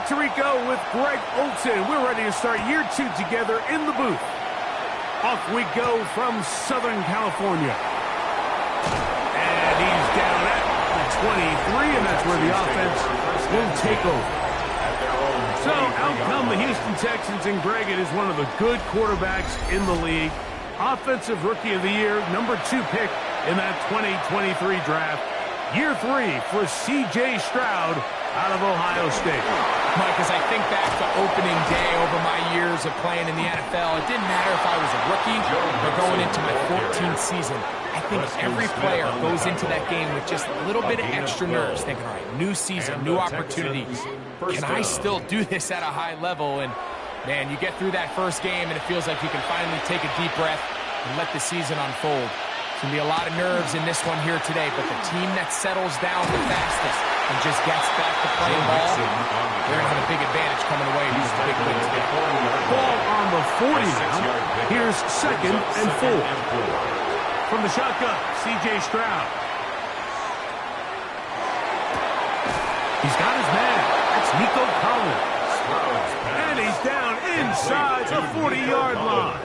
Tirico with Greg Olson. We're ready to start year 2 together in the booth. Off we go from Southern California. And he's down at the 23, and that's where the offense will take over. So out come the Houston Texans, and Greg, it is one of the good quarterbacks in the league. Offensive Rookie of the Year, number 2 pick in that 2023 draft. Year 3 for C.J. Stroud out of Ohio State. Mike, as I think back to opening day over my years of playing in the NFL, it didn't matter if I was a rookie or going into my 14th season. I think every player goes into that game with just a little bit of extra nerves, thinking, all right, new season, new opportunity. Can I still do this at a high level? And, man, you get through that first game, and it feels like you can finally take a deep breath and let the season unfold. There's going to be a lot of nerves in this one here today, but the team that settles down the fastest and just gets back to playing ball, they're going to have a big advantage coming away. These are big wins. Ball on the 40 now. Here's 2nd and 4. From the shotgun, C.J. Stroud. He's got his man. That's Nico Collins. And he's down inside the 40-yard line.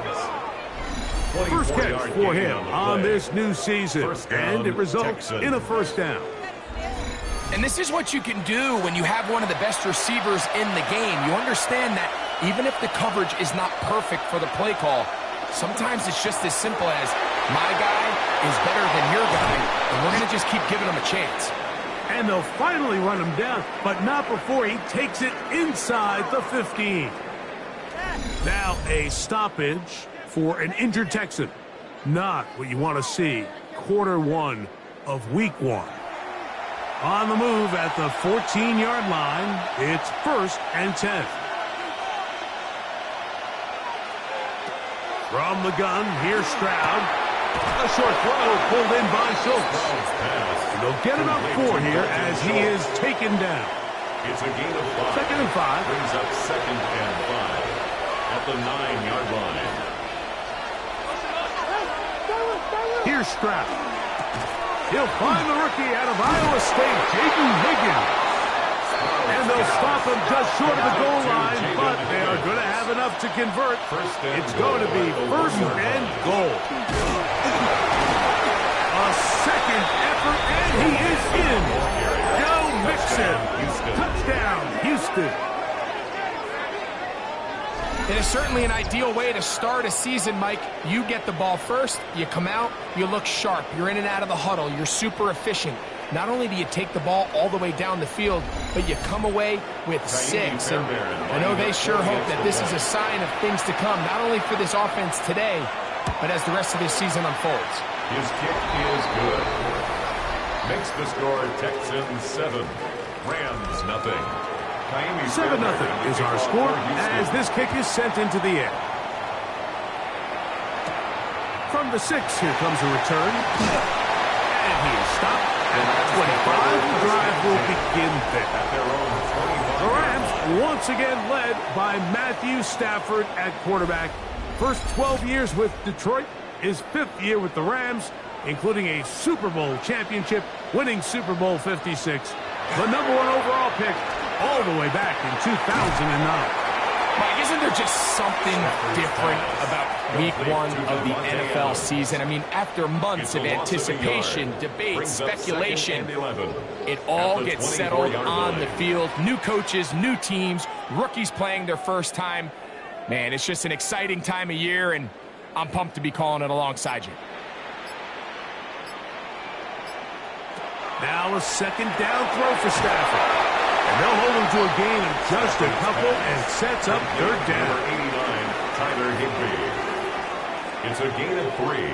First catch for him on this new season, and it results in a first down. And this is what you can do when you have one of the best receivers in the game. You understand that even if the coverage is not perfect for the play call, sometimes it's just as simple as my guy is better than your guy, and we're going to just keep giving him a chance. And they'll finally run him down, but not before he takes it inside the 15. Now a stoppage for an injured Texan. Not what you want to see. Quarter 1 of week 1. On the move at the 14-yard line, it's 1st and 10. From the gun, here's Stroud. A short throw pulled in by Schultz. They'll get it up 4 here as he is taken down. It's a gain of 5. 2nd and 5. Brings up 2nd and 5 at the 9-yard line. Here's Stroud. He'll find the rookie out of Iowa State, Jaden Higgins. And they'll stop him just short of the goal line, but they are going to have enough to convert. It's going to be 1st and goal. A second effort, and he is in. Joe Mixon. Touchdown, Houston. It is certainly an ideal way to start a season, Mike. You get the ball first, you come out, you look sharp, you're in and out of the huddle, you're super efficient. Not only do you take the ball all the way down the field, but you come away with 6. And I know they sure hope that this is a sign of things to come, not only for this offense today, but as the rest of this season unfolds. His kick is good. Makes the score Texans 7, Rams nothing. 7-0 is our score as this kick is sent into the air. From the 6, here comes a return. And he is stopped at 25. The drive will begin there. The Rams once again led by Matthew Stafford at quarterback. First 12 years with Detroit, his 5th year with the Rams, including a Super Bowl championship, winning Super Bowl 56. The #1 overall pick all the way back in 2009. Mike, isn't there just something different about week 1 of the NFL season? I mean, after months of anticipation, debate, speculation, it all gets settled on the field. New coaches, new teams, rookies playing their first time. Man, it's just an exciting time of year, and I'm pumped to be calling it alongside you. Now a 2nd down throw for Stafford. And they'll hold him to a gain of just a couple and sets up 3rd down. Number 89, Tyler Higbee. It's a gain of 3.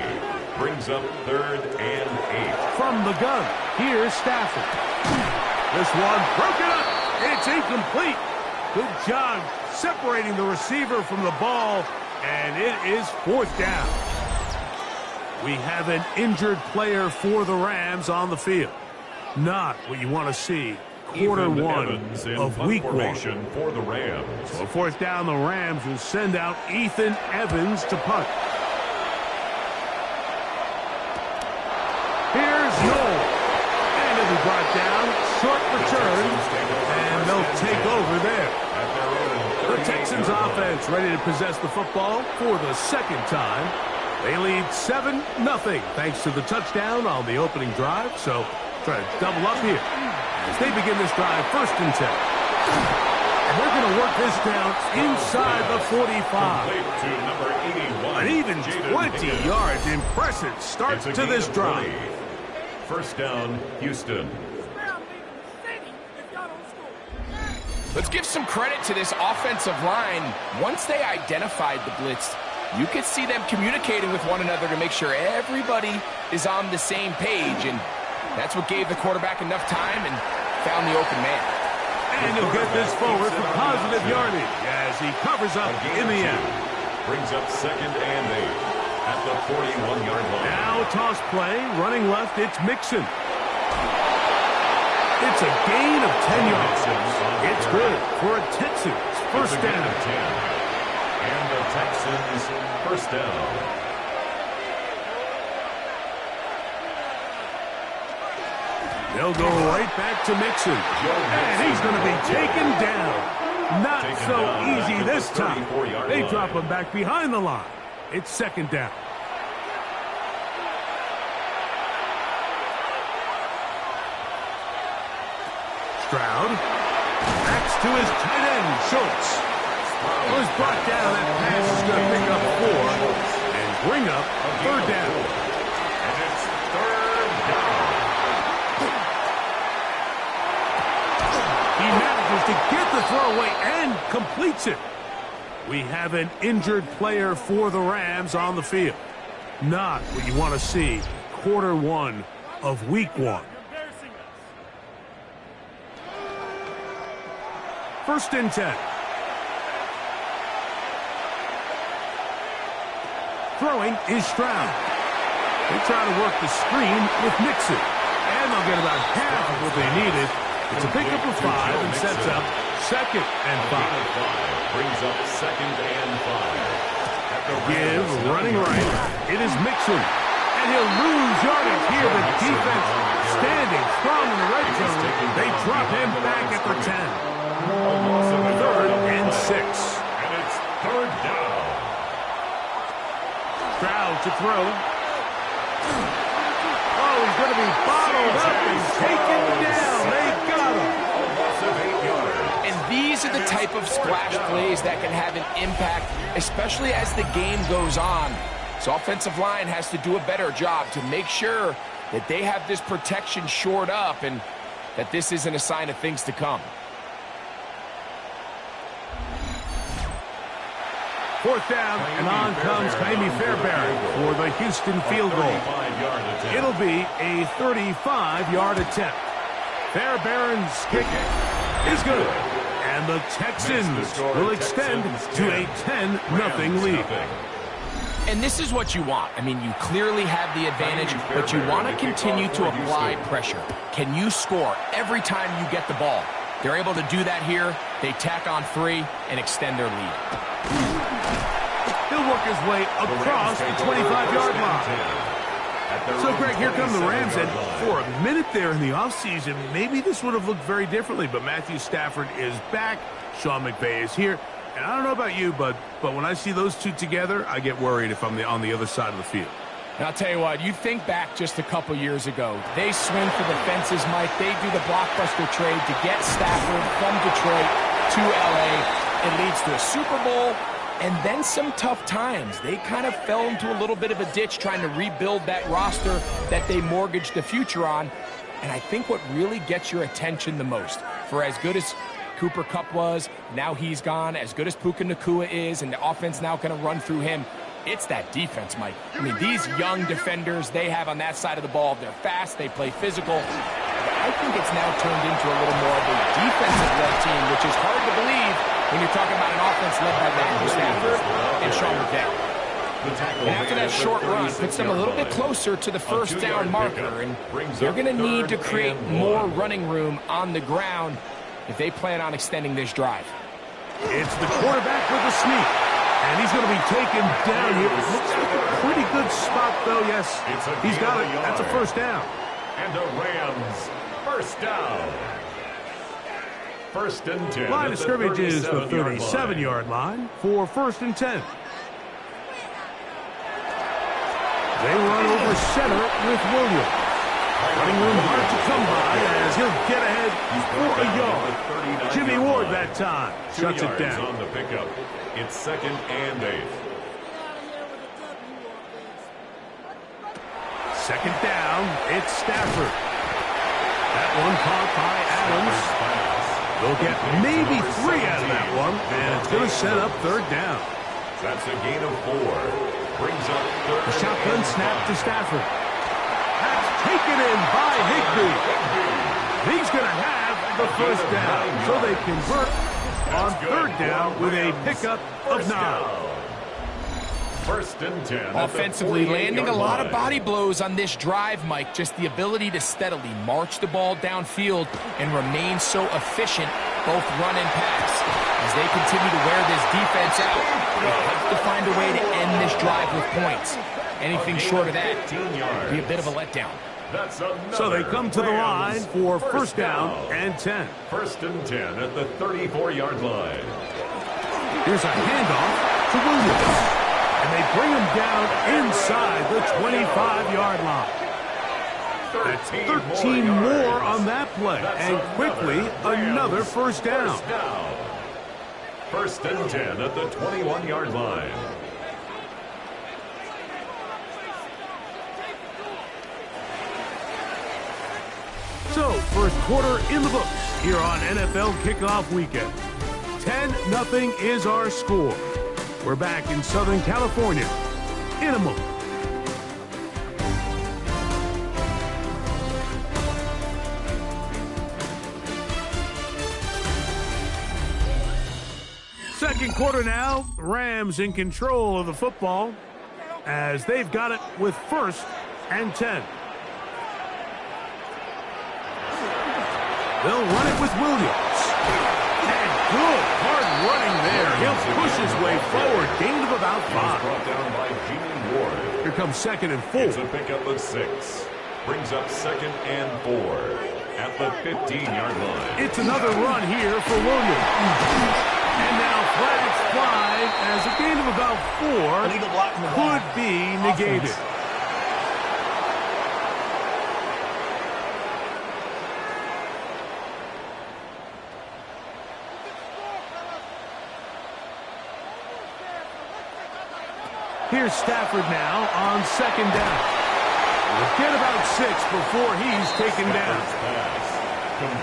Brings up 3rd and 8. From the gun, here's Stafford. This one broken up. It's incomplete. Good job separating the receiver from the ball, and it is 4th down. We have an injured player for the Rams on the field. Not what you want to see. Quarter 1 of week 1 for the Rams. So 4th down, the Rams will send out Ethan Evans to punt. Here's Noel. And he'll be brought down. Short return. And they'll take over there. The Texans offense ready to possess the football for the second time. They lead 7-0 thanks to the touchdown on the opening drive. So try to double up here as they begin this drive, 1st and 10. And they're going to work this down inside the 45. An even 20 yards. Impressive start to this drive. 1st down, Houston. Let's give some credit to this offensive line. Once they identified the blitz, you could see them communicating with one another to make sure everybody is on the same page, and that's what gave the quarterback enough time and found the open man. And he'll get this forward for positive yardage as he covers up in the end. Brings up 2nd and 8 at the 41-yard line. Now toss play, running left, it's Mixon. It's a gain of 10 yards. It's good for a Texans 1st down. And the Texans 1st down. They'll go right back to Mixon. And he's going to be taken down. Not so easy this time. They drop him back behind the line. It's 2nd down. Stroud backs to his tight end, Schultz. Was brought down. That pass is going to pick up 4 and bring up 3rd down. And it's 3rd down. He manages to get the throw away and completes it. We have an injured player for the Rams on the field. Not what you want to see quarter 1 of week 1. 1st and 10. Throwing is Stroud. They try to work the screen with Mixon. And they'll get about half of what they needed. It's a pickup of 5 and sets up 2nd and 5. Brings up 2nd and 5. Give running right. It is Mixon. And he'll lose yardage here. The defense standing strong in the red zone. They drop him back at the 10. 3rd and 6. And it's 3rd down. Stroud to throw. Oh, he's going to be bottled up and taken down. They got him. And these are the type of splash plays that can have an impact, especially as the game goes on. So offensive line has to do a better job to make sure that they have this protection shored up and that this isn't a sign of things to come. 4th down, and on comes Jaime Fairbairn for the Houston field goal. It'll be a 35-yard attempt. Fairbairn's kick is good, and the Texans will extend to a 10-0 lead. And this is what you want. I mean, you clearly have the advantage, but you want to continue to apply pressure. Can you score every time you get the ball? They're able to do that here. They tack on 3 and extend their lead. He'll work his way across the 25-yard line. So, Greg, here come the Rams, and for a minute there in the offseason, maybe this would have looked very differently, but Matthew Stafford is back. Sean McVay is here. And I don't know about you, but when I see those two together, I get worried if I'm on the other side of the field. And I'll tell you what, you think back just a couple years ago. They swing for the fences, Mike. They do the blockbuster trade to get Stafford from Detroit to L.A. It leads to a Super Bowl and then some tough times. They kind of fell into a little bit of a ditch trying to rebuild that roster that they mortgaged the future on. And I think what really gets your attention the most, for as good as Cooper Kupp was, now he's gone, as good as Puka Nacua is, and the offense now going to run through him, it's that defense, Mike. I mean, these young defenders they have on that side of the ball, they're fast, they play physical. I think it's now turned into a little more of a defensive-led team, which is hard to believe when you're talking about an offense led by Matthew Stafford and Sean McVay. And after that short run, puts them a little bit closer to the first down marker, and they're going to need to create more running room on the ground if they plan on extending this drive. It's the quarterback with the sneak. And he's going to be taken down here. It looks like a pretty good spot, though. Yes, he's got it. That's a first down. And the Rams, first down. First and 10. Line of scrimmage is the 37-yard line for first and 10. They run over center with Williams. Running room hard to come by as he'll get ahead for a yard. Jimmy Ward that time shuts it down. On the pickup. It's second and 8. Second down, it's Stafford. That one caught by Adams. They'll get maybe 3 out of that one, and it's going to set up third down. That's a gain of 4. Brings up third. The shotgun snap to Stafford. That's taken in by Higbee. He's going to have the first down, so they convert on third down with a pickup of 9. First and 10. Offensively landing a lot of body blows on this drive, Mike. Just the ability to steadily march the ball downfield and remain so efficient, both run and pass. As they continue to wear this defense out, they have to find a way to end this drive with points. Anything short of that would be a bit of a letdown. So they come to the line for first down and 10. First and 10 at the 34-yard line. Here's a handoff to Williams. And they bring him down inside the 25-yard line. That's 13 more on that play. And quickly, another first down. First and 10 at the 21-yard line. So, first quarter in the books here on NFL Kickoff Weekend. 10-0 is our score. We're back in Southern California in a moment. Second quarter now. Rams in control of the football as they've got it with first and 10. They'll run it with Williams. And good hard running there. He'll push his way forward. Gain of about 5. Brought down by Jimmy Ward. Here comes second and 4. It's a pickup of 6. Brings up second and 4 at the 15-yard line. It's another run here for Williams. And now flags fly as a gain of about 4 could be negated. Here's Stafford now on second down. We'll get about 6 before he's taken down.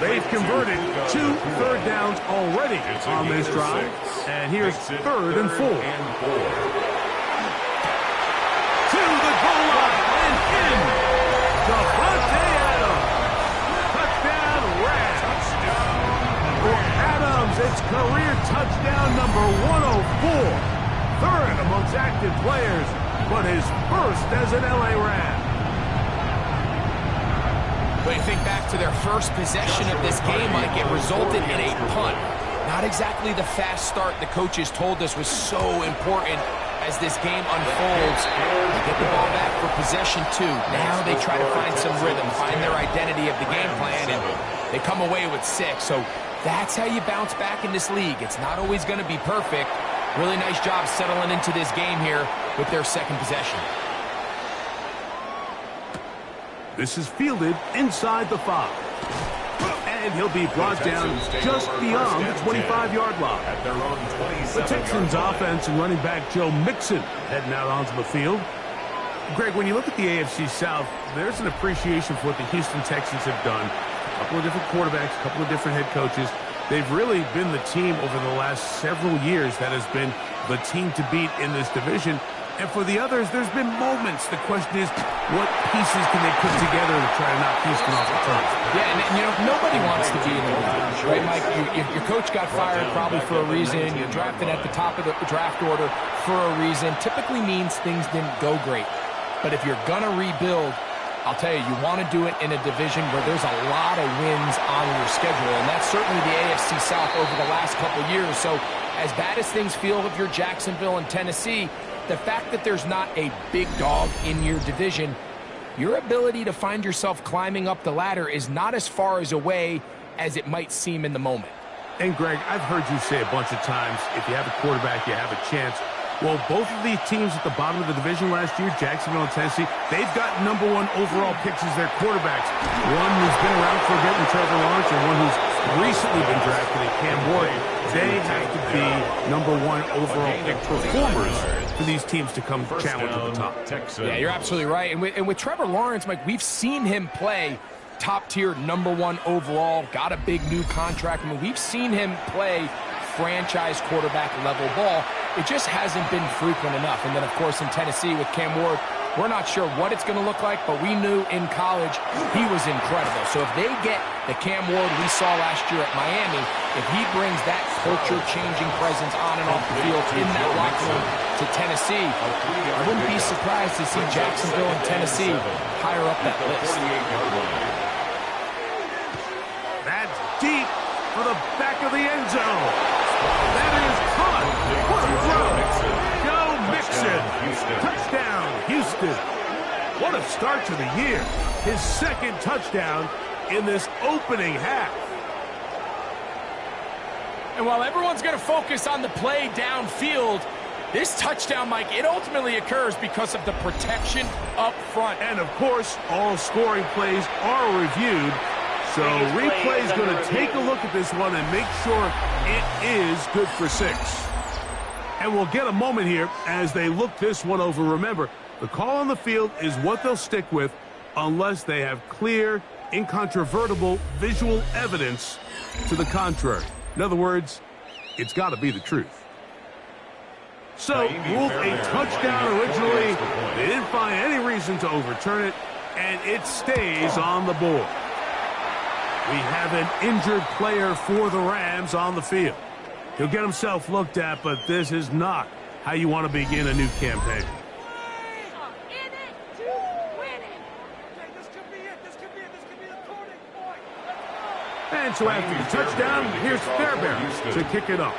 They've converted 2 third downs already on this drive. And here's third and 4. To the goal line and in. Devontae Adams. Touchdown Rams. For Adams, it's career touchdown number 104. Third amongst active players, but his first as an LA Ram. When you think back to their first possession of this game, Mike, it resulted in a punt. Not exactly the fast start the coaches told us was so important as this game unfolds. They get the ball back for possession 2. Now they try to find some rhythm, find their identity of the game plan, and they come away with 6. So that's how you bounce back in this league. It's not always going to be perfect. Really nice job settling into this game here with their second possession. This is fielded inside the 5. And he'll be brought down just beyond the 25-yard line. At their own 27-yard The Texans offense and running back Joe Mixon heading out onto the field. Greg, when you look at the AFC South, there's an appreciation for what the Houston Texans have done. A couple of different quarterbacks, a couple of different head coaches. They've really been the team over the last several years that has been the team to beat in this division. And for the others, there's been moments. The question is, what pieces can they put together to try to knock Houston off the turf? Yeah, and you know, nobody wants to be in the league, right, Mike? Your coach got fired probably for a reason. You're drafted at the top of the draft order for a reason. Typically means things didn't go great. But if you're going to rebuild, I'll tell you, you want to do it in a division where there's a lot of wins on your schedule, and that's certainly the AFC South over the last couple years. So as bad as things feel if you're Jacksonville and Tennessee, the fact that there's not a big dog in your division, your ability to find yourself climbing up the ladder is not as far as away as it might seem in the moment. And, Greg, I've heard you say a bunch of times, if you have a quarterback, you have a chance. Well, both of these teams at the bottom of the division last year, Jacksonville and Tennessee, they've got #1 overall picks as their quarterbacks. One who's been around for a bit in Trevor Lawrence and one who's recently been drafted in Cam Ward. They have to be #1 overall pick performers for these teams to come challenge at the top. Yeah, you're absolutely right. And with Trevor Lawrence, Mike, we've seen him play top-tier #1 overall, got a big new contract. I mean, we've seen him play franchise quarterback level ball. It just hasn't been frequent enough. And then, of course, in Tennessee with Cam Ward, we're not sure what it's going to look like, but we knew in college he was incredible. So if they get the Cam Ward we saw last year at Miami, if he brings that culture-changing presence on and off the field in that locker room to Tennessee, I wouldn't be surprised to see Jacksonville and Tennessee higher up that list. That's deep for the back of the end zone. That is caught. What a throw. Go Mixon. Touchdown, Houston. What a start to the year. His second touchdown in this opening half. And while everyone's going to focus on the play downfield, this touchdown, Mike, it ultimately occurs because of the protection up front. And, of course, all scoring plays are reviewed. So replay is going to take a look at this one and make sure it is good for 6. And we'll get a moment here as they look this one over. Remember, the call on the field is what they'll stick with unless they have clear, incontrovertible visual evidence to the contrary. In other words, it's got to be the truth. So, ruled a touchdown originally. They didn't find any reason to overturn it, and it stays on the board. We have an injured player for the Rams on the field. He'll get himself looked at, but this is not how you want to begin a new campaign. And so after the touchdown, here's Fairbairn to kick it off.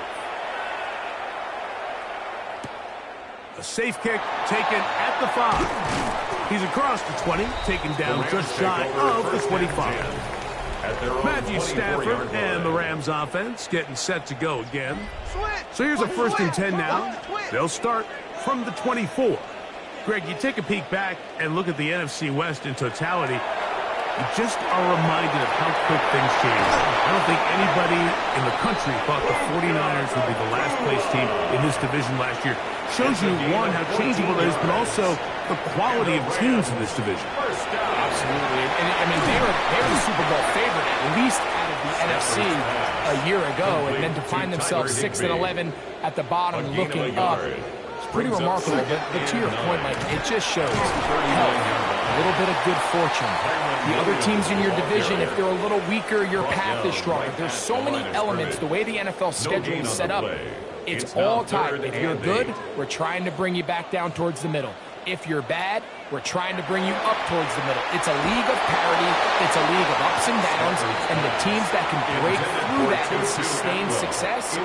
A safe kick taken at the 5. He's across the 20, taken down just shy of the 25. Matthew Stafford and the Rams offense getting set to go again. So here's a 1st and 10 now. They'll start from the 24. Greg, you take a peek back and look at the NFC West in totality. You just are reminded of how quick things change. I don't think anybody in the country thought the 49ers would be the last place team in this division last year. Shows you, one, how changeable it is, but also the quality of teams in this division. Absolutely. And I mean, they were the Super Bowl favorite, at least out of the NFC a year ago, and then to find themselves 6-11 at the bottom looking up. It's pretty remarkable, but to your point, Mike, it just shows health, a little bit of good fortune. The other teams in your division, if they're a little weaker, your path is stronger. There's so many elements, the way the NFL schedule is set up, it's all tied. If you're good, we're trying to bring you back down towards the middle. If you're bad, we're trying to bring you up towards the middle. It's a league of parity. It's a league of ups and downs. And the teams that can break through that and sustain success,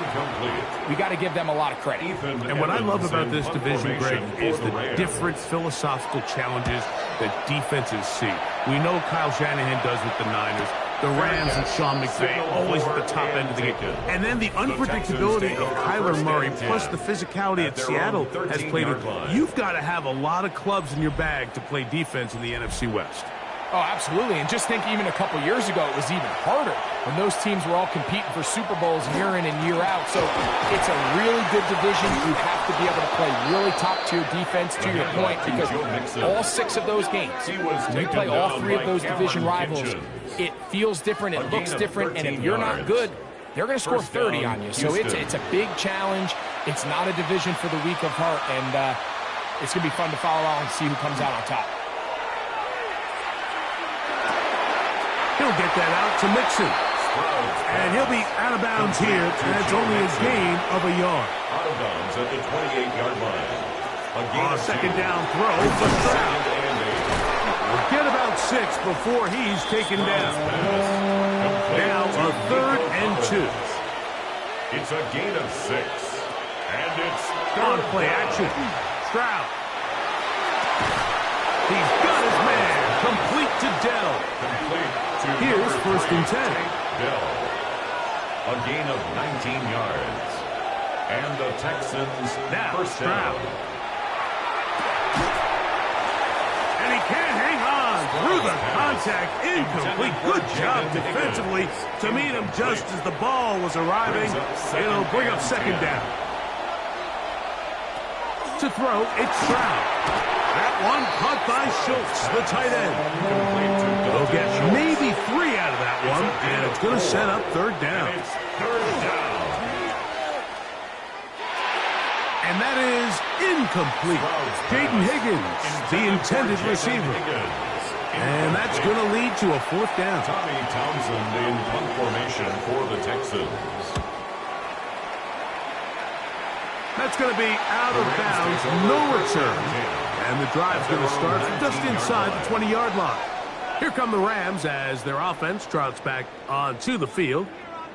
we got to give them a lot of credit. And what I love about this division, Greg, is the different philosophical challenges that defenses see. We know Kyle Shanahan does with the Niners. The Rams and Sean McVay always at the top end of the game. And then the unpredictability of Kyler Murray plus the physicality that Seattle has played with. You've got to have a lot of clubs in your bag to play defense in the NFC West. Oh, absolutely. And just think even a couple years ago, it was even harder when those teams were all competing for Super Bowls year in and year out. So it's a really good division. You have to be able to play really top-tier defense, to your point, because all 6 of those games, when you play all 3 of those division rivals, it feels different, it looks different, and if you're not good, they're going to score 30 on you. So it's a big challenge. It's not a division for the weak of heart, and it's going to be fun to follow along and see who comes out on top. He'll get that out to Mixon. And he'll be out of bounds here. That's only a gain of a yard. Out of bounds at the 28-yard line. Second down throw for Stroud. We'll get about 6 before he's taken down. Now a 3rd and 2. It's a gain of 6. And it's on play action. Stroud. He's got his man. Complete to Dell. Here's 1st and 10. A gain of 19 yards. And the Texans first down. And he can't hang on through the contact. Incomplete. Good job defensively to meet him just as the ball was arriving. It'll bring up second down. To throw, it's Stroud. That one caught by Schultz, the tight end. They'll get maybe 3 out of that one, and it's going to set up third down. And that is incomplete. Jaden Higgins, the intended receiver. And that's going to lead to a fourth down. Tommy Townsend in punt formation for the Texans. That's going to be out of bounds, no return. And the drive's going to start from just inside the 20-yard line. Here come the Rams as their offense trots back onto the field.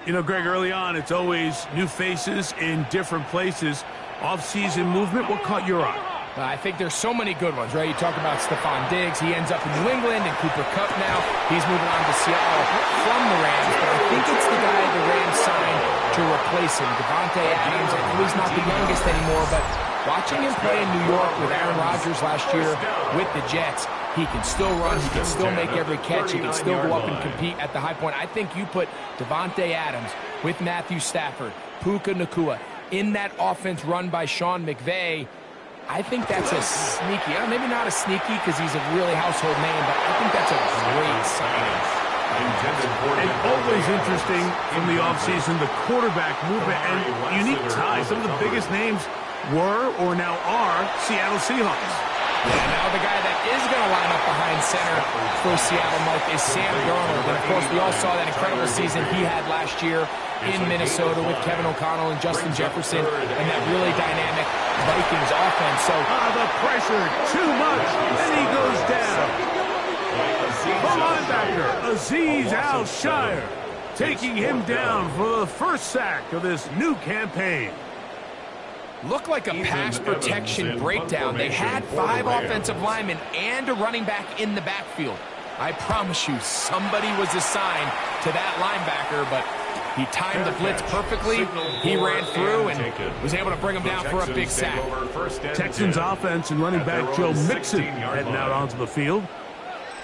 You know, Greg, early on, it's always new faces in different places. Off-season movement, what caught your eye? I think there's so many good ones, right? You talk about Stephon Diggs. He ends up in New England, and Cooper Kupp now. He's moving on to Seattle from the Rams. But I think it's the guy the Rams signed to replace him, Davante Adams. I know he's not the youngest anymore, but watching him play in New York with Aaron Rodgers last year with the Jets, he can still run, he can still make every catch, he can still go up and compete at the high point. I think you put Davante Adams with Matthew Stafford, Puka Nacua, in that offense run by Sean McVay. I think that's a sneaky, maybe not a sneaky because he's a really household name, but I think that's a great signing. And always interesting from the offseason, the quarterback movement and unique ties. Some of the biggest names were or now are Seattle Seahawks. Yeah, now the guy that is going to line up behind center for Seattle, Mike, is Sam Darnold. And, of course, we all saw that incredible season he had last year in Minnesota with Kevin O'Connell and Justin Jefferson and that really dynamic Vikings offense. So the pressure, too much, and he goes down. The linebacker, Azeez Al-Shire, taking him down for the first sack of this new campaign. Looked like a pass protection breakdown. They had 5 offensive linemen and a running back in the backfield. I promise you, somebody was assigned to that linebacker, but he timed the blitz perfectly. He ran through and was able to bring him down for a big sack. Texans offense and running back Joe Mixon heading out onto the field.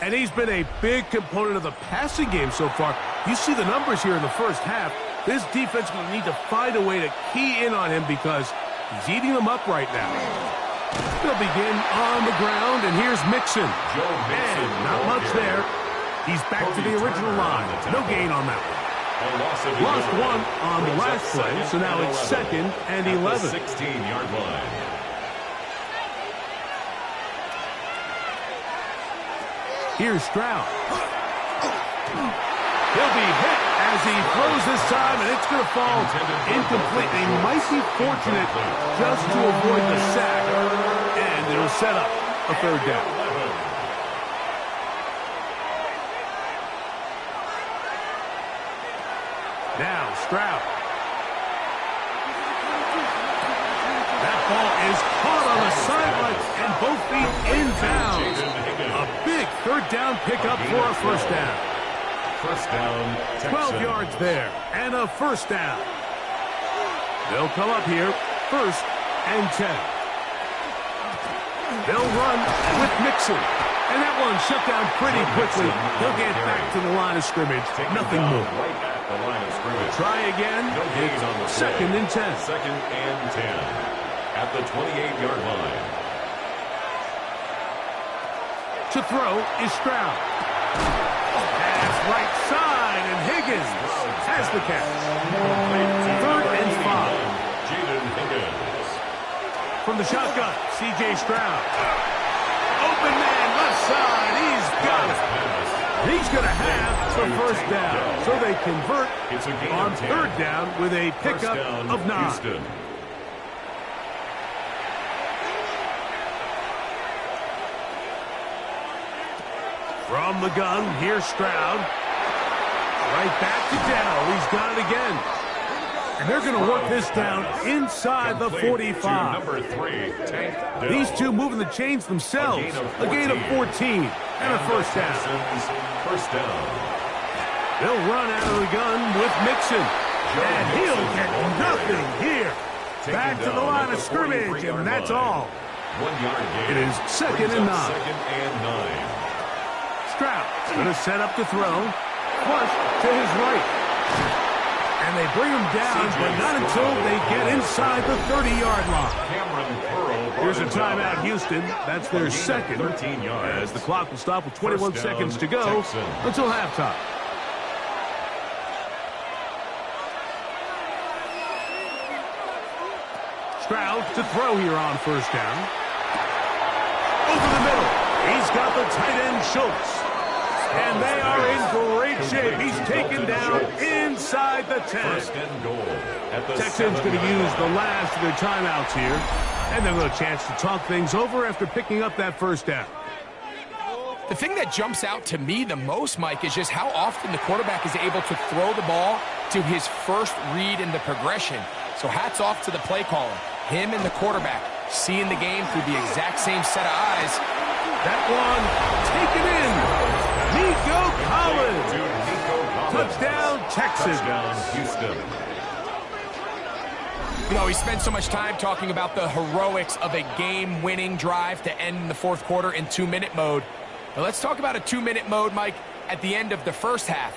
And he's been a big component of the passing game so far. You see the numbers here in the first half. This defense will need to find a way to key in on him because he's eating them up right now. They'll begin on the ground, and here's Mixon. And not much there. He's back to the original line. No gain on that one. Lost one on the last play, so now it's 2nd and 11. 16-yard line. Here's Stroud. He'll be hit as he throws this time, and it's going to fall incomplete. They might be fortunate just to avoid the sack, and it'll set up a third down. Now Stroud. That ball is caught on the sideline, and both feet inbounds. A big third down pickup for a first down. First down, Texans. 12 yards there, and a first down. They'll come up here, 1st and 10. They'll run with Mixon, and that one shut down pretty quickly. He'll get back to the line of scrimmage, nothing more. Right at the line of scrimmage. Try again, it's 2nd and 10. 2nd and 10 at the 28-yard line. To throw is Stroud. Pass right side, and Higgins has the catch. 3rd and 5. Jaden Higgins. From the shotgun, C.J. Stroud. Open man, left side, he's got it. He's going to have the first down. So they convert on 3rd down with a pickup of 9. Houston. From the gun, here's Stroud. Right back to Dell. He's got it again. And they're going to work this down inside the 45. Number 3, Tank Dell. These two moving the chains themselves. A gain of 14 and a first down. First down. They'll run out of the gun with Mixon. And he'll get nothing here. Back to the line of scrimmage, and that's all. 1 yard gain. It is second and 9. Second and 9. Stroud's going to set up to throw. Flush to his right. And they bring him down, but not until they get inside the 30-yard line. Here's a timeout, Houston. That's their second. 13 yards. As the clock will stop with 21 seconds to go until halftime. Stroud to throw here on first down. Over the middle. He's got the tight end, Schultz. And they are in great shape. He's taken down inside the 10. First and goal. Texans going to use the last of their timeouts here. And they'll get a chance to talk things over after picking up that first down. The thing that jumps out to me the most, Mike, is just how often the quarterback is able to throw the ball to his first read in the progression. So hats off to the play caller. Him and the quarterback seeing the game through the exact same set of eyes. That one taken in. Nico Collins. Touchdown, Texans. Touchdown, Houston. You know, we spent so much time talking about the heroics of a game-winning drive to end in the fourth quarter in 2-minute mode. But let's talk about a 2-minute mode, Mike, at the end of the first half.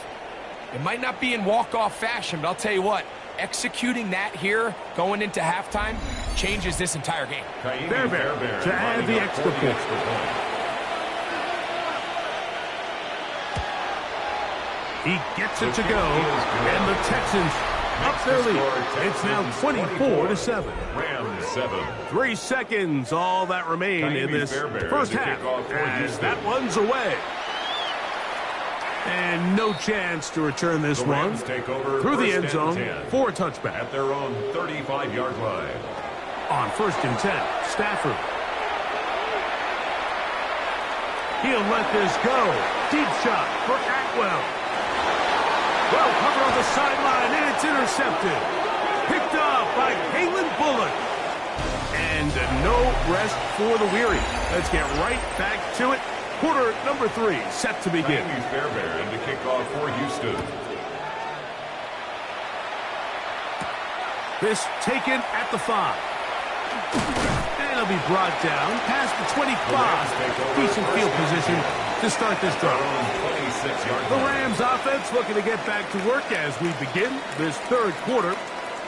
It might not be in walk-off fashion, but I'll tell you what, executing that here going into halftime changes this entire game. Bear to add the extra point. He gets it to go, and the Texans up their lead. It's now 24-7. Rams 7. 3 seconds, all that remain in this first half, as that one's away. And no chance to return this one through the end zone for a touchback. At their own 35-yard line. On first and 10, Stafford. He'll let this go. Deep shot for Atwell. Well covered on the sideline, and it's intercepted. Picked up by Kalen Bullock. And no rest for the weary. Let's get right back to it. Quarter number 3 set to begin. Miami Fairbairn to kick off for Houston. This taken at the 5. And it'll be brought down past the 25. Decent field position to start this drive. The Rams offense looking to get back to work as we begin this third quarter.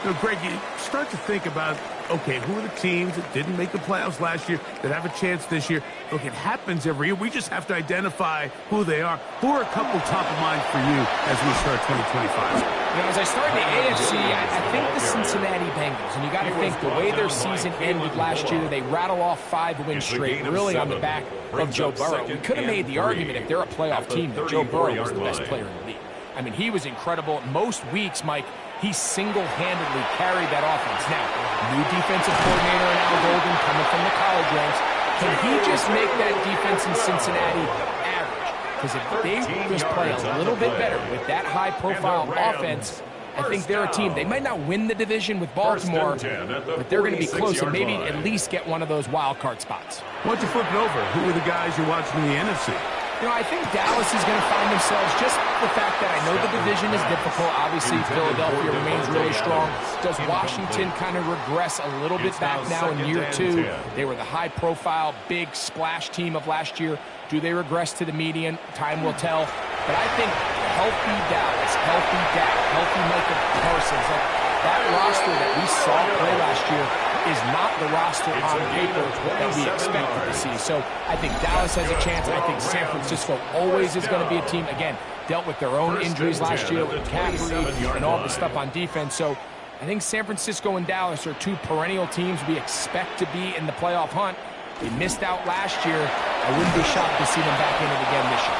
You know, Greg, you start to think about, okay, who are the teams that didn't make the playoffs last year that have a chance this year? Look, it happens every year. We just have to identify who they are. Who are a couple top of mind for you as we start 2025? You know, as I start in the AFC, I think the Cincinnati Bengals, and you got to think the way their season ended last year, they rattle off 5 wins straight, really on the back of Joe Burrow. We could have made the argument if they're a playoff team that Joe Burrow was the best player in the league. I mean, he was incredible. Most weeks, Mike, he single-handedly carried that offense. Now, new defensive coordinator in Al Golden coming from the college ranks. Can he just make that defense in Cincinnati average? Because if they just play a little bit better with that high-profile offense, I think they're a team. They might not win the division with Baltimore, but they're going to be close and maybe at least get one of those wild card spots. Why don't you flip it over? Who are the guys you're watching in the NFC? You know, I think Dallas is going to find themselves, just the fact that I know the division is difficult. Obviously, Philadelphia remains really strong. Does Washington kind of regress a little bit back now in year 2? They were the high-profile, big splash team of last year. Do they regress to the median? Time will tell. But I think healthy Dallas, healthy Dak, healthy Micah Parsons, like that roster that we saw play last year is not the roster on paper that we expected to see. So I think Dallas has a chance. I think San Francisco always is going to be a team, again, dealt with their own injuries last year with McCaffrey and all the stuff on defense. So I think San Francisco and Dallas are 2 perennial teams we expect to be in the playoff hunt. They missed out last year. I wouldn't be shocked to see them back in it again this year.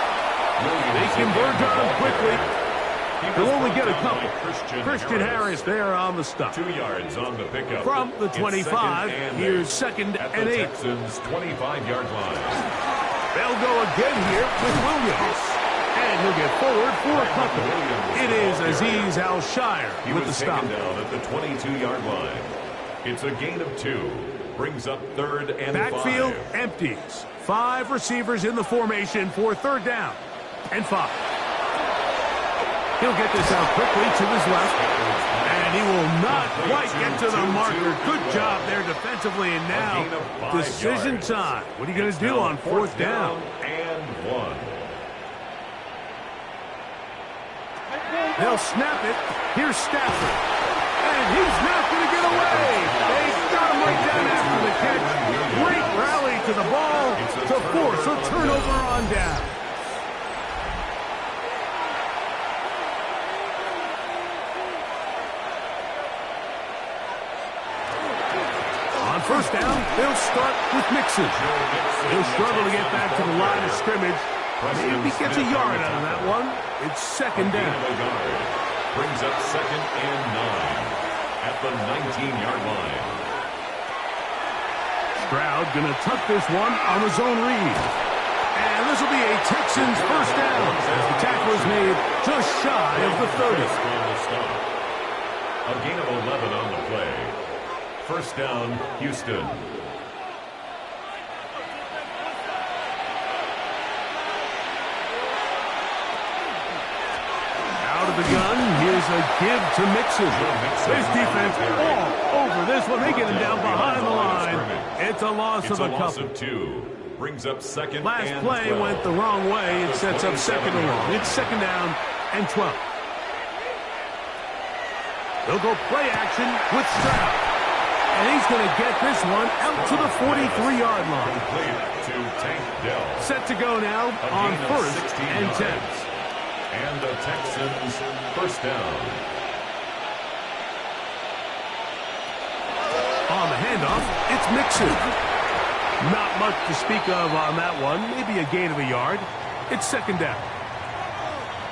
They converge on them quickly. They'll only get a couple. Christian Harris there on the stop. 2 yards on the pickup. From the 25, here's second and 8. Texans' 25-yard line. They'll go again here with Williams. And he'll get forward for a couple. It is Azeez Al-Shire with the stop. Down at the 22-yard line. It's a gain of 2. Brings up third and 5. Backfield empties. 5 receivers in the formation for third down and 5. He'll get this out quickly to his left. And he will not quite get to the marker. Good job there defensively. And now, decision time. What are you going to do on fourth down? And 1. They'll snap it. Here's Stafford. And he's not going to get away. They got him right down after the catch. Great rally to the ball to force a turnover on down. On first down, they'll start with Mixon. He'll struggle to get back to the line of scrimmage. Maybe he gets a yard out of that one. It's second down. Brings up 2nd and 9 at the 19-yard line. Stroud going to tuck this one on the zone read. And this will be a Texans first down as the tackle is made just shy of the 30. A gain of 11 on the play. First down, Houston. Out of the gun, here's a give to Mixon. This defense all over this one. They get him down behind the line. It's a loss of a couple. 2. Brings up 2nd Last and play 12. went the wrong way. It sets up 2nd and long. It's 2nd down and 12. They'll go play action with Stroud. And he's going to get this one out to the 43-yard line. To Tank Dell. Set to go now on first and 10. And the Texans first down. On the handoff, it's Mixon. Not much to speak of on that one. Maybe a gain of a yard. It's second down.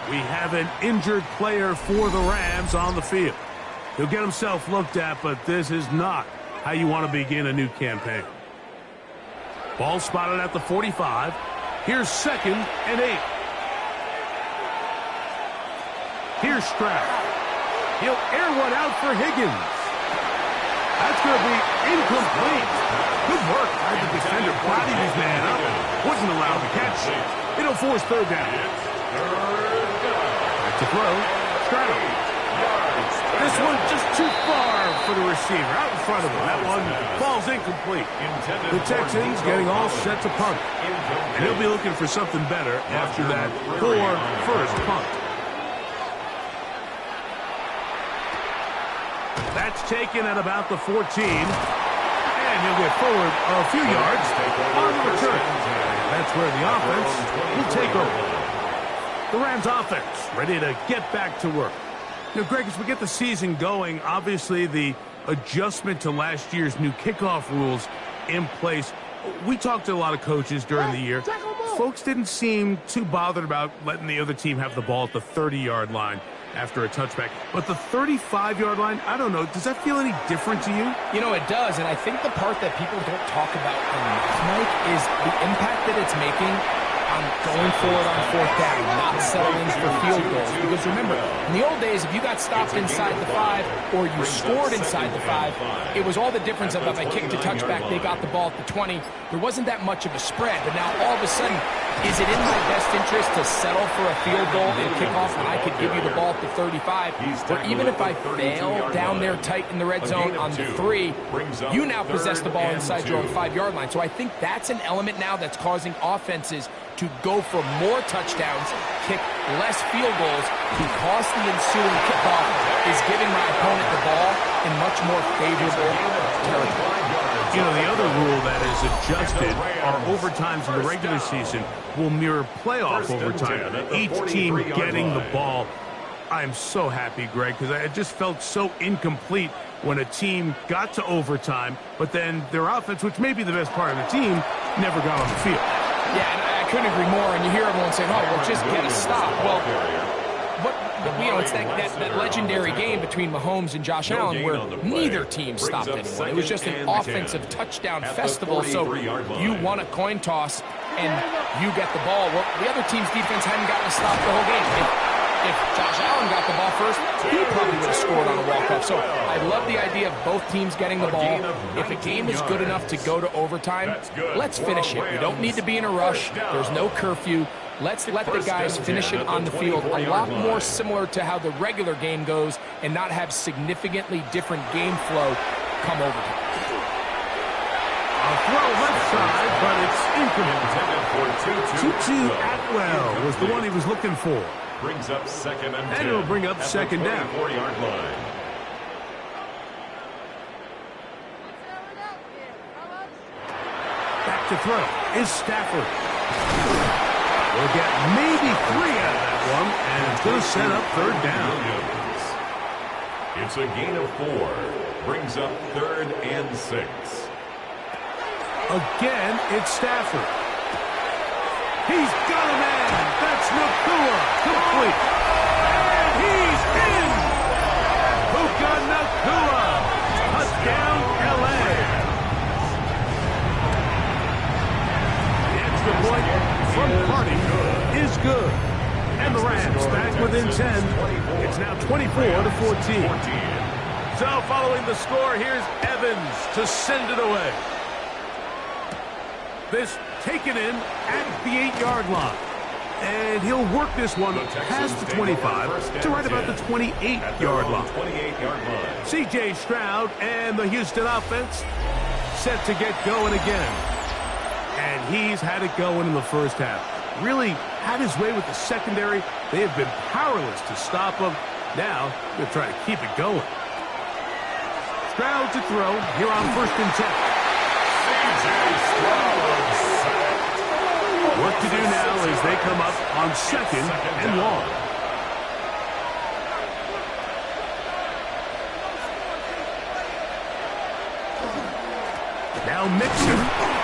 We have an injured player for the Rams on the field. He'll get himself looked at, but this is not how you want to begin a new campaign. Ball spotted at the 45. Here's 2nd and 8. Here's Stroud. He'll air one out for Higgins. That's going to be incomplete. Good work by the defender. Bodied his man up. Wouldn't allow the catch. It'll force third down. Back to throw. Stroud. This one just too far for the receiver. Out in front of him. That one falls incomplete. The Texans getting all set to punt. And he'll be looking for something better after that poor first punt. That's taken at about the 14. And he'll get forward a few yards on the return. That's where the offense will take over. The Rams offense ready to get back to work. You know, Greg, as we get the season going, obviously the adjustment to last year's new kickoff rules in place. We talked to a lot of coaches during the year. Folks didn't seem too bothered about letting the other team have the ball at the 30-yard line after a touchback. But the 35-yard line, I don't know, does that feel any different to you? You know, it does, and I think the part that people don't talk about enough, Mike, is the impact that it's making on going forward on fourth down, not settling for field goals. Because remember, in the old days, if you got stopped inside the 5 or you scored inside the 5, it was all the difference of if I kicked a touchback, they got the ball at the 20. There wasn't that much of a spread, but now all of a sudden, is it in my best interest to settle for a field goal and kick off when I could give you the ball at the 35? Or even if I fail down there tight in the red zone on the 3, you now possess the ball inside your own 5-yard line. So I think that's an element now that's causing offenses to go for more touchdowns, kick less field goals, because the ensuing kickoff is giving my opponent the ball in much more favorable territory. You know, the other rule that is adjusted are overtimes in the regular season will mirror playoff overtime. Each team getting the ball. I'm so happy, Greg, because I just felt so incomplete when a team got to overtime, but then their offense, which may be the best part of the team, never got on the field. Yeah, and I couldn't agree more, and you hear everyone saying, oh, well, just get a stop. Well, you know, it's that legendary game between Mahomes and Josh Allen where neither team stopped anyone. It was just an offensive touchdown festival, so you won a coin toss, and you get the ball. Well, the other team's defense hadn't gotten a stop the whole game. If Josh Allen got the ball first, he probably would have scored on a walk-off. So I love the idea of both teams getting the ball. If a game is good enough to go to overtime, let's finish it. We don't need to be in a rush. There's no curfew. Let's let the guys finish it on the field a lot more similar to how the regular game goes and not have significantly different game flow come over time. A throw left side, but it's incomplete. Tutu Atwell was the one he was looking for. Brings up second and 10. And it'll bring up second down. 24-yard line. Back to throw is Stafford. We'll get maybe 3 out of that one, and it's going to set up third down. It's a gain of 4. Brings up 3rd and 6. Again, it's Stafford. He's got a man. That's Nakua. Complete. And he's in. Puka Nakua. Touchdown, L.A. The extra point from Harding is good. And the Rams back within 10. It's now 24-14. So following the score, here's Evans to send it away. This taken in at the 8-yard line. And he'll work this one past the 25 to right about the 28-yard line. C.J. Stroud and the Houston offense set to get going again. And he's had it going in the first half. Really had his way with the secondary. They have been powerless to stop him. Now they're trying to keep it going. Stroud to throw here on 1st and 10. Work to do now as they come up on 2nd and long. Now Mixon.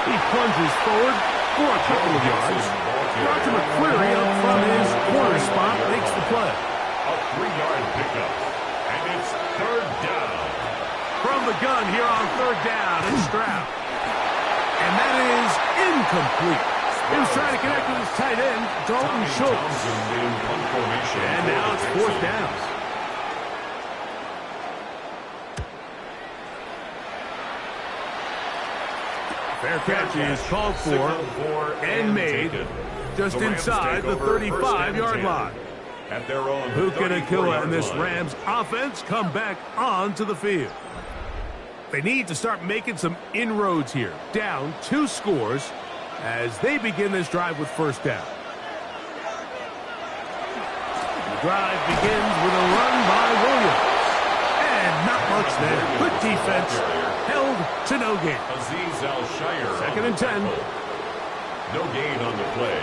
He plunges forward for a couple of yards. Roger McQuarrie up from his corner spot makes the play. A 3-yard pickup. And it's 3rd down. From the gun here on 3rd down, it's Stroud. And that is incomplete. He was trying to connect with his tight end, Dalton Schultz. And now it's 4th down. Fair catch is called for and made just inside the 35-yard line. At their own Puka Nakua and this Rams offense come back onto the field. They need to start making some inroads here. Down 2 scores as they begin this drive with 1st down. The drive begins with a run by Williams. And not much there. Good defense. Held to no gain. Azeez Al-Shire. 2nd and 10. No gain on the play.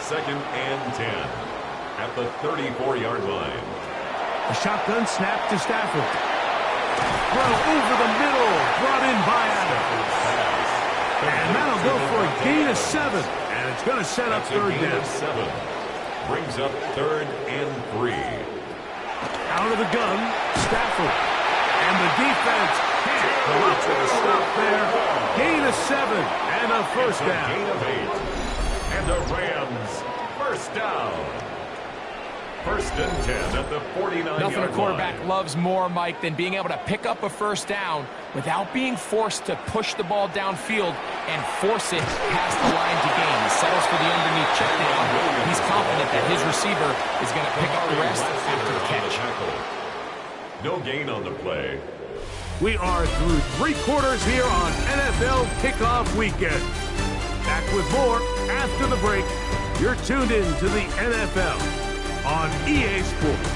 2nd and 10. At the 34-yard line. A shotgun snap to Stafford. Throw over the middle. Brought in by Adams. And that'll go for a gain of 7. And it's going to set up 3rd down. 7. Brings up 3rd and 3. Out of the gun, Stafford. And the defense can't come up with a stop there. Gain of 7 and a 1st down. Gain of 8. And the Rams 1st down. 1st and 10 at the 49-yard line. Nothing a quarterback loves more, Mike, than being able to pick up a 1st down without being forced to push the ball downfield and force it past the line to gain. He settles for the underneath check down. He's confident that his receiver is going to pick up the rest after the catch. No gain on the play. We are through 3 quarters here on NFL Kickoff Weekend. Back with more after the break. You're tuned in to the NFL on EA Sports.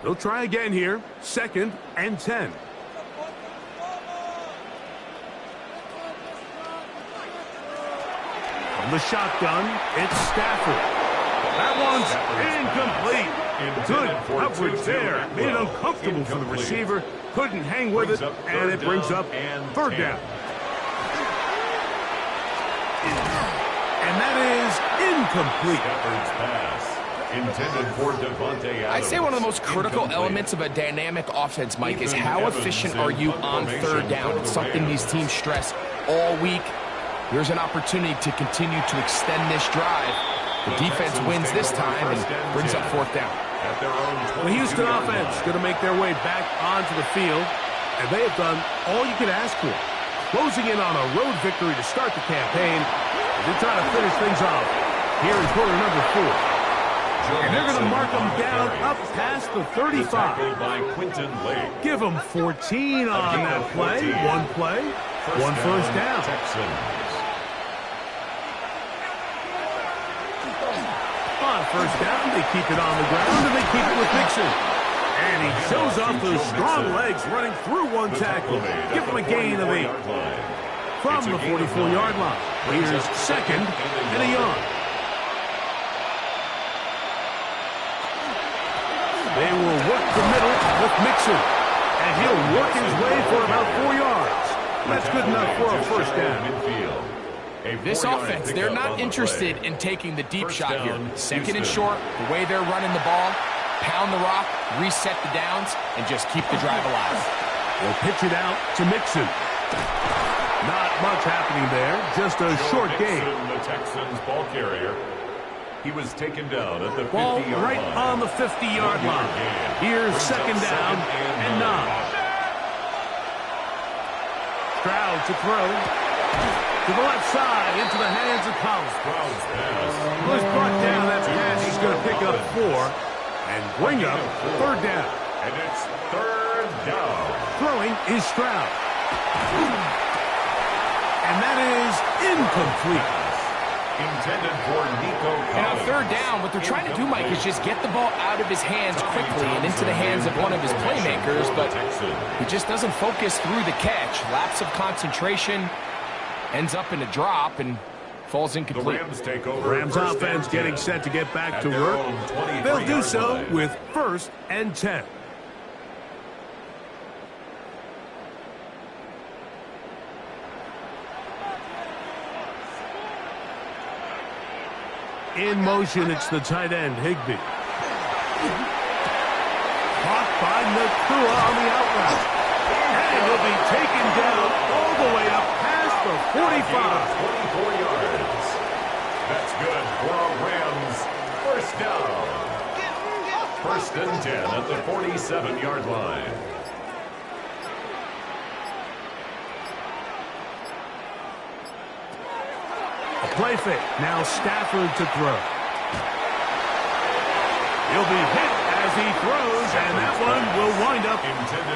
They'll try again here. 2nd and 10. From the shotgun, it's Stafford. That one's incomplete. Good coverage there. Made it uncomfortable for the receiver. Couldn't hang with it, and it brings up 3rd down. And that is incomplete. Intended for Devontae Adams. I'd say one of the most critical elements of a dynamic offense, Mike, is how efficient are you on 3rd down. It's something these teams stress all week. Here's an opportunity to continue to extend this drive. The defense wins this time and brings up 4th down. The Houston offense going to make their way back onto the field. And they have done all you could ask for. Closing in on a road victory to start the campaign. They're trying to finish things off here in quarter number 4. And they're going to mark them down up past the 35. Give them 14 on that play. One play, one first down. On first down, they keep it on the ground, and they keep it with Mixon. And he shows off those strong legs running through one tackle. Give him a gain of 8. From the 44-yard line. Here's second and a yard. They will work the middle with Mixon. And he'll work his way for about 4 yards. That's good enough for a first down. This offense, they're not interested in taking the deep shot here. Second and short, the way they're running the ball, pound the rock, reset the downs, and just keep the drive alive. They'll pitch it out to Mixon. Not much happening there, just a short game. The Texans ball carrier. He was taken down at the 50-yard ball line. right on the 50-yard line. Here's second down and 9. Stroud to throw. To the left side, into the hands of Collins. Was brought down. That pass is going to pick up 4 and bring up third down. And it's third down. Throwing is Stroud. And that is incomplete. Intended for Nico Collins. And on third down, what they're trying to do, Mike, is just get the ball out of his hands quickly and into the hands of one of his playmakers, but he just doesn't focus through the catch. Lapse of concentration, ends up in a drop, and falls incomplete. The Rams take over. Rams offense getting set to get back to work. They'll do so with first and 10. In motion, it's the tight end, Higbee. Caught by Nakua on the out route. And he'll be taken down all the way up past the 45. 24 yards. That's good for a Rams first down. First and 10 at the 47-yard line. A play fake. Now Stafford to throw. He'll be hit as he throws, and that one will wind up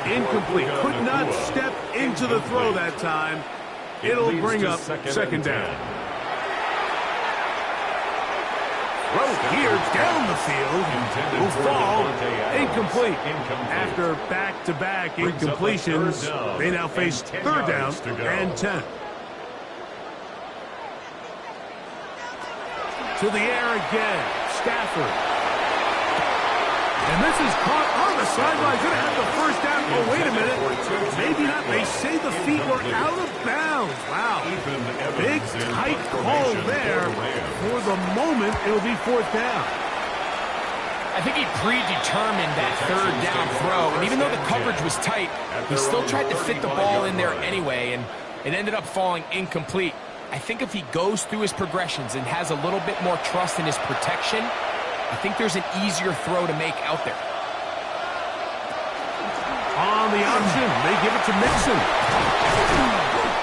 incomplete. Could not step into the throw that time. It'll bring up second down. Throw here down the field will fall incomplete. After back-to-back incompletions, they now face third down and 10. To the air again, Stafford. And this is caught on the sideline. Going to have the first down. Oh, wait a minute. Maybe not. They say the feet were out of bounds. Wow. Big, tight call there. For the moment, it'll be fourth down. I think he predetermined that third down throw. And even though the coverage was tight, he still tried to fit the ball in there anyway. And it ended up falling incomplete. I think if he goes through his progressions and has a little bit more trust in his protection, I think there's an easier throw to make out there. On the option, they give it to Mixon.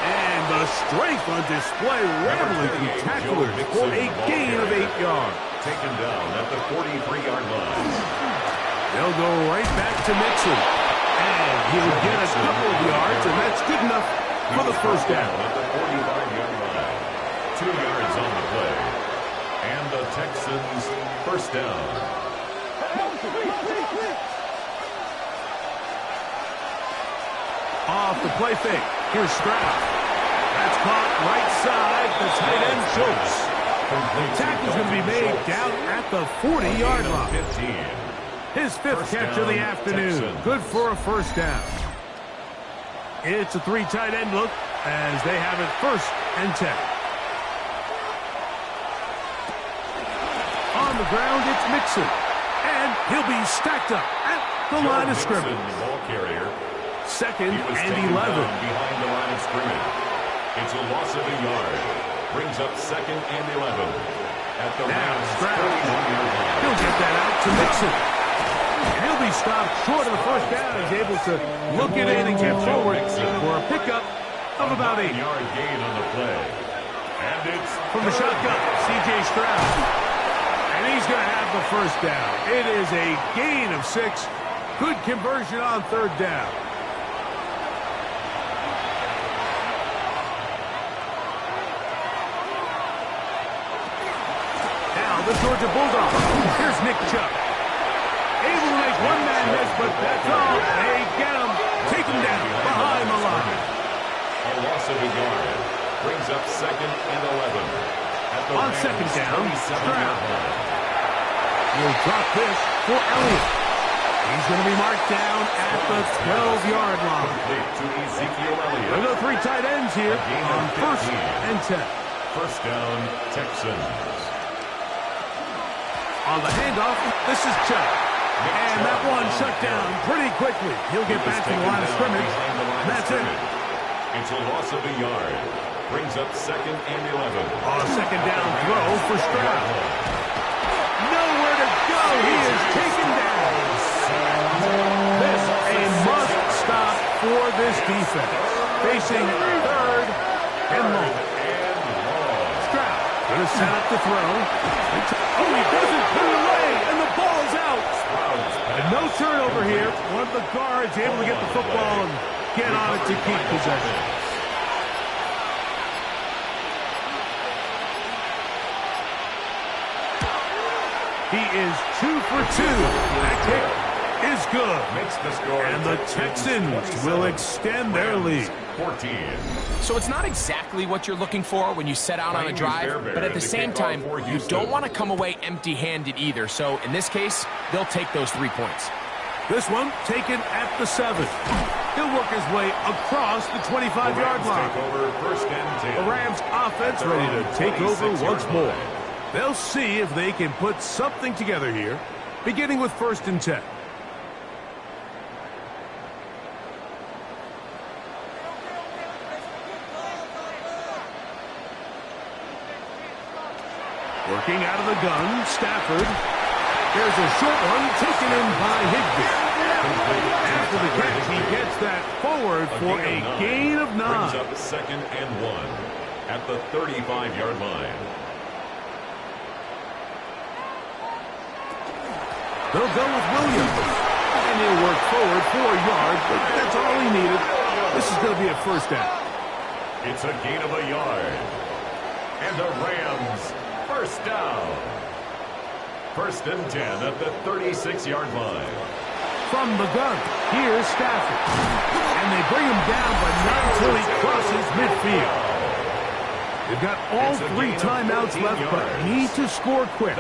And the strength on display, rattling through tacklers for a gain of 8 yards. Taken down at the 43-yard line. They'll go right back to Mixon. And he'll get a couple of yards, and that's good enough for the first down. At the 45-yard line. 2 yards on the play. And the Texans first down. Off the play fake. Here's Stroud. That's caught right side. The tight end chokes. The tackle's going to be made down at the 40-yard line. 15. His fifth catch of the afternoon. Good for a first down. It's a 3 tight end look as they have it first and 10. On the ground, it's Mixon. And he'll be stacked up at the line of scrimmage. The ball carrier. Second and 11. Behind the line of scrimmage. It's a loss of a yard. Brings up second and 11. At the now Rams' Stroud. 31-yard line. He'll get that out to Mixon. He'll He'll be stopped short of the first down. He's able to look it in and get forward for a pickup of about 8. 1-yard gain on the play. And it's from the shotgun, C.J. Stroud. And he's going to have the first down. It is a gain of 6. Good conversion on third down. Now the Georgia Bulldogs. Here's Nick Chubb. Able to make one man miss, but that's all. They get him. Take him down behind the line. A loss of a yard. Brings up 2nd and 11. At the on second down, Stroud will drop this for Elliott. He's going to be marked down at the 12-yard line. To Ezekiel Elliott. There are 3 tight ends here on 1st and 10. First down, Texans. On the handoff, this is Chubb. And that one shut down pretty quickly. He'll get back to the line of scrimmage. And that's it. It's a loss of a yard. Brings up 2nd and 11. On a second down throw for Stroud. Nowhere to go. He is taken down. This a must stop for this defense. Facing 3rd and long. Stroud going to set up the throw. Oh, he doesn't put it away, and the ball's out. And no turnover here. One of the guards able to get the football and get on it to keep possession. He is 2 for 2. That kick is good. Makes the score. And the Texans will extend their lead. 14. So it's not exactly what you're looking for when you set out on a drive, but at the same time, you don't want to come away empty-handed either. So in this case, they'll take those 3 points. This one taken at the 7. He'll work his way across the 25-yard line. The Rams offense ready to take over once more. They'll see if they can put something together here, beginning with 1st and 10. Working out of the gun, Stafford. There's a short one taken in by Higbee. After the catch, he gets that forward for a gain of 9. Brings up 2nd and 1 at the 35-yard line. They'll go with Williams. And he'll work forward 4 yards, but that's all he needed. This is going to be a first down. It's a gain of a yard. And the Rams, first down. 1st and 10 at the 36-yard line. From the gun, here's Stafford. And they bring him down, but not until he crosses midfield. They've got all 3 timeouts left, but need to score quick.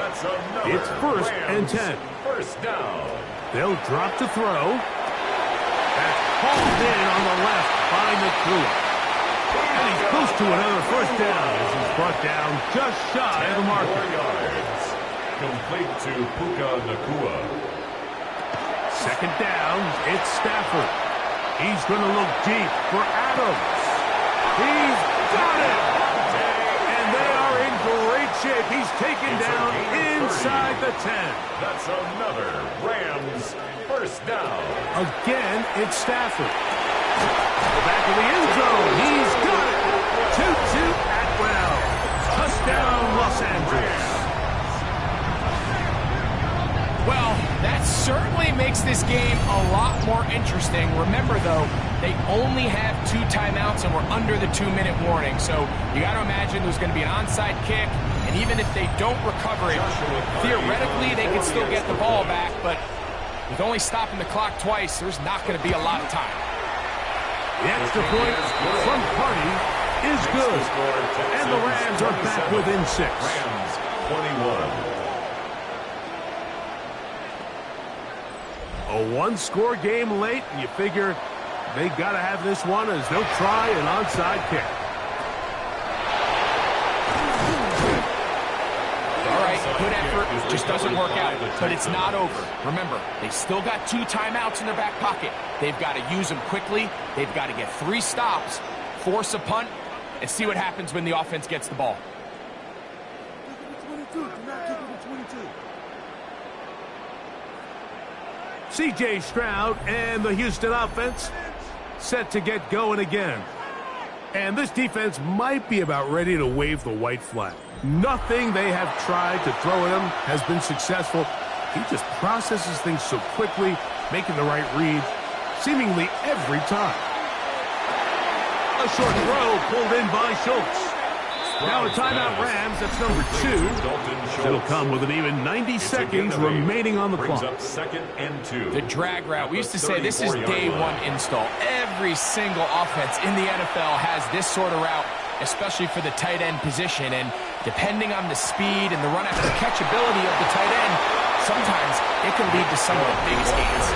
It's 1st and 10. First down. They'll drop to throw. That's hauled in on the left by Nakua. And he's close to another first down as he's brought down just shy of the marker. Yards. Complete to Puka Nakua. 2nd down, it's Stafford. He's going to look deep for Adams. He's got it! And they are in great shape. He's taken down inside the 10. That's another Rams first down. Again, it's Stafford. Back in the end zone. He's got it. 2-2 Atwell. Touchdown, Los Angeles. Well, that certainly makes this game a lot more interesting. Remember, though, they only have 2 timeouts and we're under the 2-minute warning. So you got to imagine there's going to be an onside kick. And even if they don't recover it, theoretically they can still get the ball back. But with only stopping the clock twice, there's not going to be a lot of time. The extra point from Party is good. And the Rams are back within 6. Rams 21. A 1-score game late, and you figure they got to have this one as they'll try an onside kick. All right, good effort, just doesn't work out, but it's not over. Remember, they still got 2 timeouts in their back pocket. They've got to use them quickly. They've got to get 3 stops, force a punt, and see what happens when the offense gets the ball. C.J. Stroud and the Houston offense set to get going again. And this defense might be about ready to wave the white flag. Nothing they have tried to throw at him has been successful. He just processes things so quickly, making the right read seemingly every time. A short throw pulled in by Schultz. Now a timeout Rams, that's number 2. It'll come with an even 90 seconds remaining on the clock. Second and 2. The drag route. We used to say this is day one install. Every single offense in the NFL has this sort of route, especially for the tight end position. And depending on the speed and the run after catch ability of the tight end, sometimes it can lead to some of the biggest gains.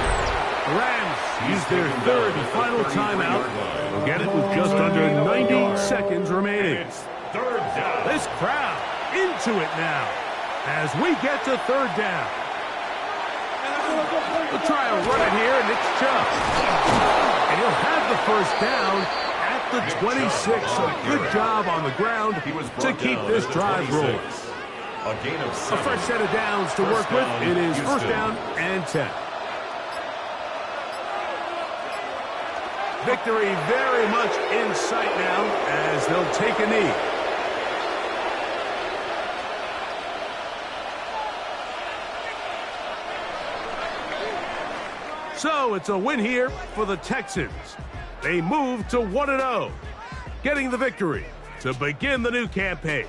The Rams use their third and final timeout. They'll get it with just under 90 seconds remaining. Third down. This crowd into it now as we get to third down. We'll try a run it here, and it's Chubb. And he'll have the first down at the 26. A good job on the ground to keep this drive rolling. A fresh set of downs to work with. It is first down and 10. Victory very much in sight now as they'll take a knee. So it's a win here for the Texans. They move to 1-0, getting the victory to begin the new campaign.